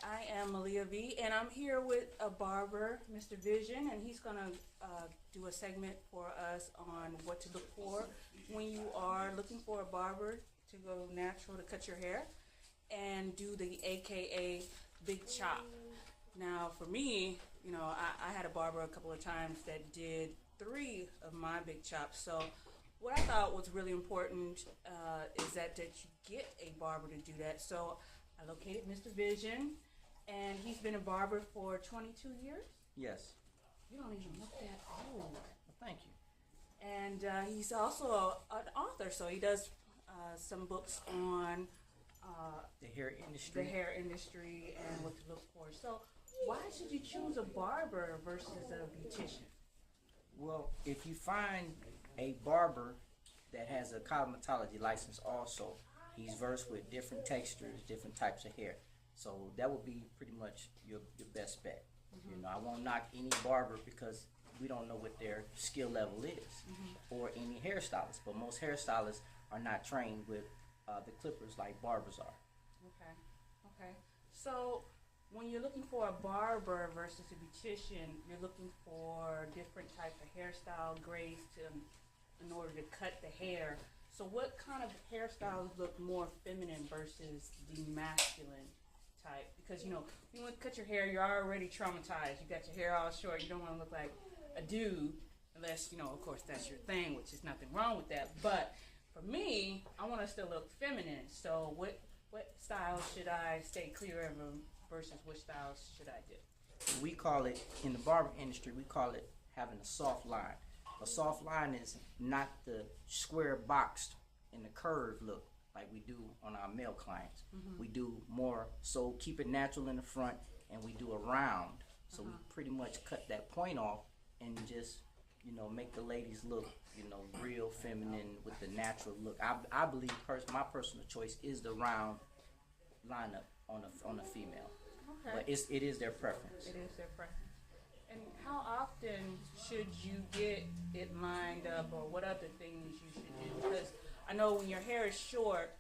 I am Malia V, and I'm here with a barber, Mr. Vision, and he's going to do a segment for us on what to look for when you are looking for a barber to go natural to cut your hair and do the AKA big chop. Now, for me, I had a barber a couple of times that did 3 of my big chops. So, what I thought was really important is that you get a barber to do that. So, I located Mr. Vision, and he's been a barber for 22 years. Yes. You don't even look that old. Well, thank you. And he's also an author, so he does some books on The hair industry. And what to look for. So, why should you choose a barber versus a beautician? Well, if you find a barber that has a cosmetology license also, he's versed with different textures, different types of hair. So that would be pretty much your best bet. Mm-hmm. I won't knock any barber because we don't know what their skill level is, or any hairstylist. But most hairstylists are not trained with the clippers like barbers are. Okay. So, when you're looking for a barber versus a beautician, you're looking for different types of hairstyle grades in order to cut the hair. So what kind of hairstyles look more feminine versus the masculine type? Because, you want to cut your hair, you're already traumatized. You got your hair all short. You don't want to look like a dude unless, of course, that's your thing, which is nothing wrong with that. But for me, I want to still look feminine. So what styles should I stay clear of versus which styles should I do? We call it, in the barber industry, we call it having a soft line. A soft line is not the square boxed in the curve look like we do on our male clients. We do more, so keep it natural in the front, and we do a round. So we pretty much cut that point off and just, make the ladies look, real feminine with the natural look. I believe my personal choice is the round lineup on a female. Okay. But it is their preference. It is their preference. And how often should you get it lined up, or what other things you should do? Because I know when your hair is short,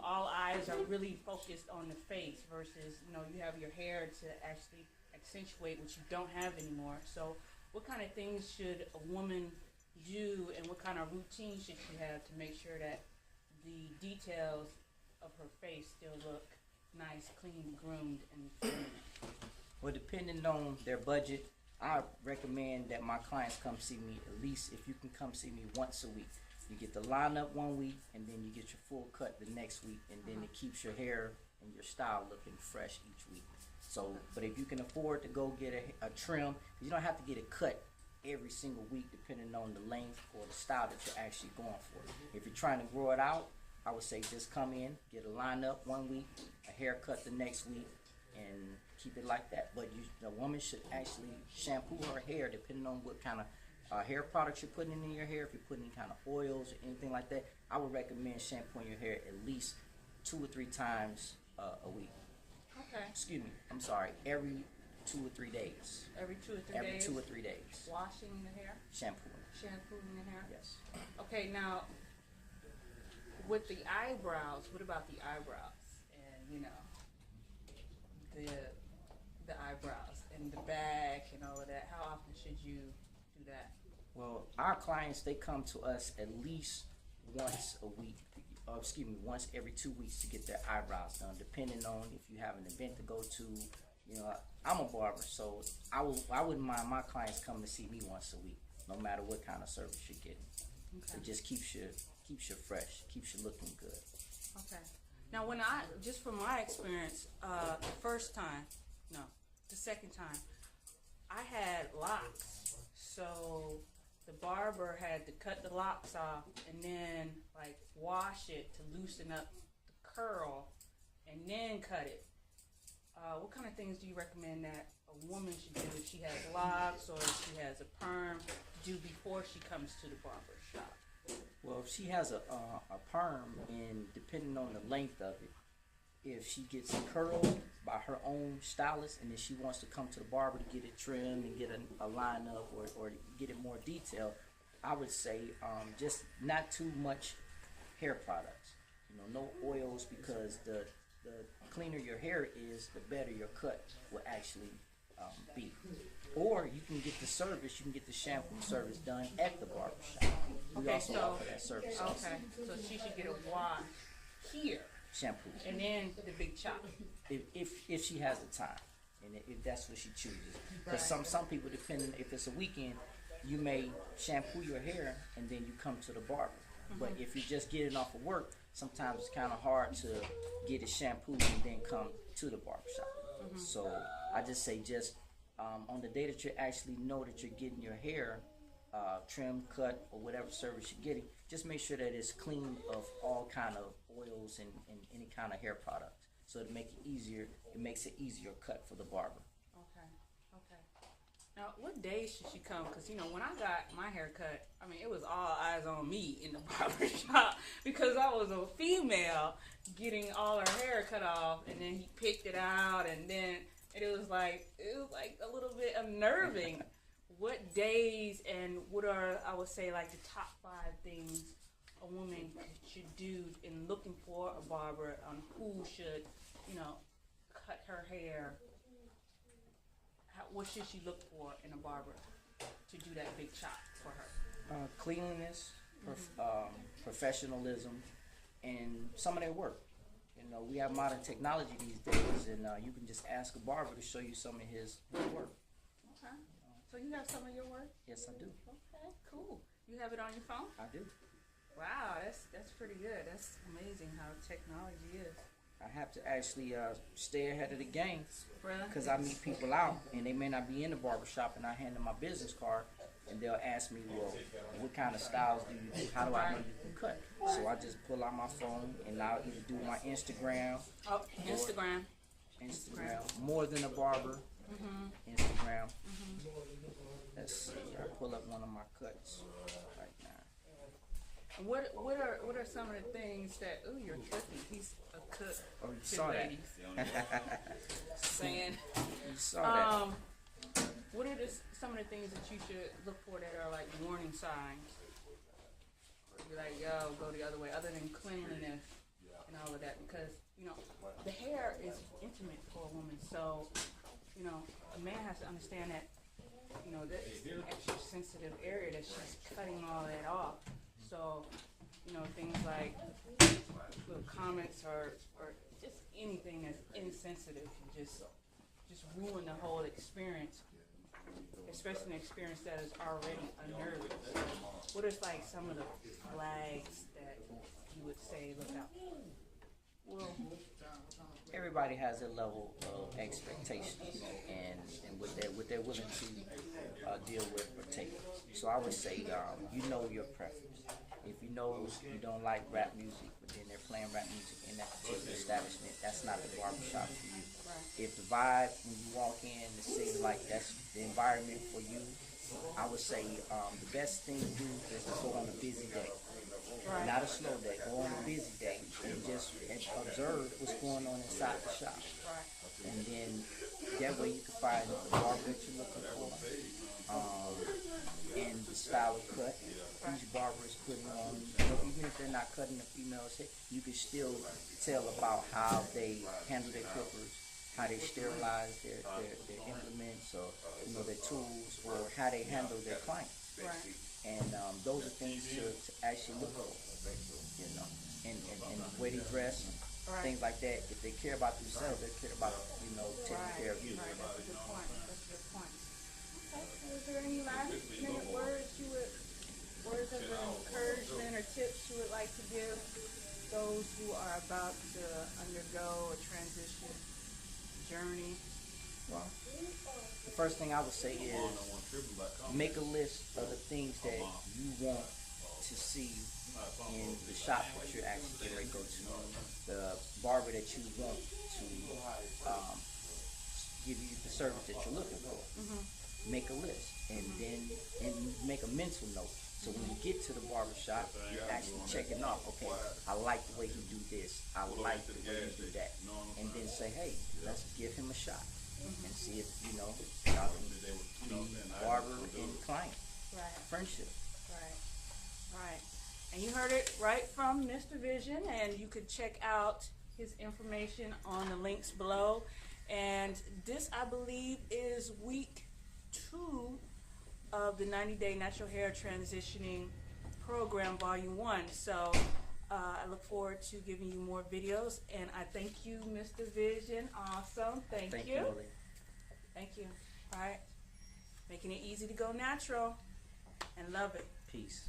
all eyes are really focused on the face versus, you have your hair to actually accentuate what you don't have anymore. So what kind of things should a woman do, and what kind of routine should she have to make sure that the details of her face still look nice, clean, groomed, and feminine? Well, depending on their budget, I recommend that my clients come see me at least, if you can come see me once a week. You get the lineup one week, and then you get your full cut the next week, and then it keeps your hair and your style looking fresh each week. So, but if you can afford to go get a trim, you don't have to get it cut every single week depending on the length or the style that you're actually going for. If you're trying to grow it out, I would say just come in, get a lineup one week, a haircut the next week, and keep it like that. But the woman should actually shampoo her hair depending on what kind of hair products you're putting in your hair. If you're putting any kind of oils or anything like that, I would recommend shampooing your hair at least 2 or 3 times a week. Okay. Excuse me, I'm sorry, every 2 or 3 days. Every 2 or 3 days? Every 2 or 3 days. Washing the hair? Shampooing. Shampooing the hair? Yes. Okay, now, with the eyebrows, what about the eyebrows? And, the eyebrows and the back and all of that. How often should you do that? Well, our clients, they come to us at least once a week, once every 2 weeks to get their eyebrows done, depending on if you have an event to go to. I'm a barber, so I wouldn't mind my clients coming to see me once a week, no matter what kind of service you're getting. Okay. It just keeps you fresh, keeps you looking good. Okay. Now, just from my experience, the second time, I had locks, so the barber had to cut the locks off and then wash it to loosen up the curl and then cut it. What kind of things do you recommend that a woman should do if she has locks or if she has a perm to do before she comes to the barber shop? Well, if she has a perm, and depending on the length of it, if she gets it curled by her own stylist, and then she wants to come to the barber to get it trimmed and get a lineup or get it more detailed, I would say just not too much hair products. No oils, because the cleaner your hair is, the better your cut will actually be. Or you can get the service, you can get the shampoo service done at the barber shop. We Okay, also so offer that service. Also. okay, so she should get a wash here, Shampoo. and then the big chop. If she has the time, and if that's what she chooses. Because Right. some people, depending if it's a weekend, you may shampoo your hair and then you come to the barber. But if you're just getting off of work, sometimes it's kind of hard to get it shampooed and then come to the barber shop. So I just say on the day that you actually know that you're getting your hair trim, cut, or whatever service you're getting, just make sure that it's clean of all kind of oils and any kind of hair products. So to make it easier, it makes it easier cut for the barber. Okay, okay. Now, what days should she come? Because, you know, when I got my hair cut, I mean, it was all eyes on me in the barber shop because I was a female getting all her hair cut off, and then he picked it out, and then it was like a little bit unnerving. What days and what are, I would say, like the top 5 things a woman should do in looking for a barber on who should, you know, cut her hair? What should she look for in a barber to do that big chop for her? Cleanliness, professionalism, and some of their work. You know, we have modern technology these days, and you can just ask a barber to show you some of his work. Okay. So you have some of your work? Yes, I do. Okay, cool. You have it on your phone? I do. Wow, that's pretty good. That's amazing how technology is. I have to actually stay ahead of the game Really? because I meet people out and they may not be in the barber shop, and I hand them my business card and they'll ask me, well, what kind of styles do you do? How do I know you can cut? So I just pull out my phone and I'll either do my Instagram. Oh, Instagram. More than a barber. Instagram. Let's see. I pull up one of my cuts right now. What are some of the things that? Oh, you're cooking. He's a cook. Oh, you to saw that. ladies. Saying. You saw that. What are some of the things that you should look for that are like warning signs? Be like, yo, go the other way, other than cleanliness and all of that, because you know the hair is intimate for a woman. So, you know, a man has to understand that, you know, that's an extra sensitive area that she's cutting all that off. So, you know, things like little comments or just anything that's insensitive can just ruin the whole experience, especially an experience that is already unnerving. What is like some of the flags that you would say look out for? Well, Everybody has a level of expectations and what they're willing to deal with or take. So I would say you know your preference. If you know you don't like rap music, but then they're playing rap music in that particular establishment, that's not the barbershop for you. If the vibe when you walk in, it seems like that's the environment for you, I would say the best thing to do is to go on a busy day. Right. Not a slow day, go on a busy day and just observe what's going on inside the shop. Right. And then that way you can find the barber that you're looking for, and the style of cut each barber is putting on. Even if they're not cutting the female's hair, you can still tell about how they handle their clippers, how they sterilize their implements or their tools, or how they handle their clients. Right. And those are things to actually look for, and the way they dress, things like that. If they care about themselves, they care about, taking care of you. Right, that's a good point. That's a good point. Okay. Is there any last minute words of encouragement or tips you would like to give those who are about to undergo a transition journey? Well, the first thing I would say is make a list of the things that you want to see in the shop that you're actually getting ready to go to, the barber that you want to give you the service that you're looking for. Make a list and make a mental note. So when you get to the barber shop, you're actually checking off, okay, I like the way he do this, I like the way he do that. And then say, hey, let's give him a shot and see if, y'all can be barber and client. Right. Friendship. Right. And you heard it right from Mr. Vision, and you could check out his information on the links below. And this, I believe, is week 2 of the 90-day natural hair transitioning program, volume 1. So I look forward to giving you more videos, and I thank you, Mr. Vision. Awesome. Thank you. Lily. Thank you. All right. Making it easy to go natural and love it. Peace.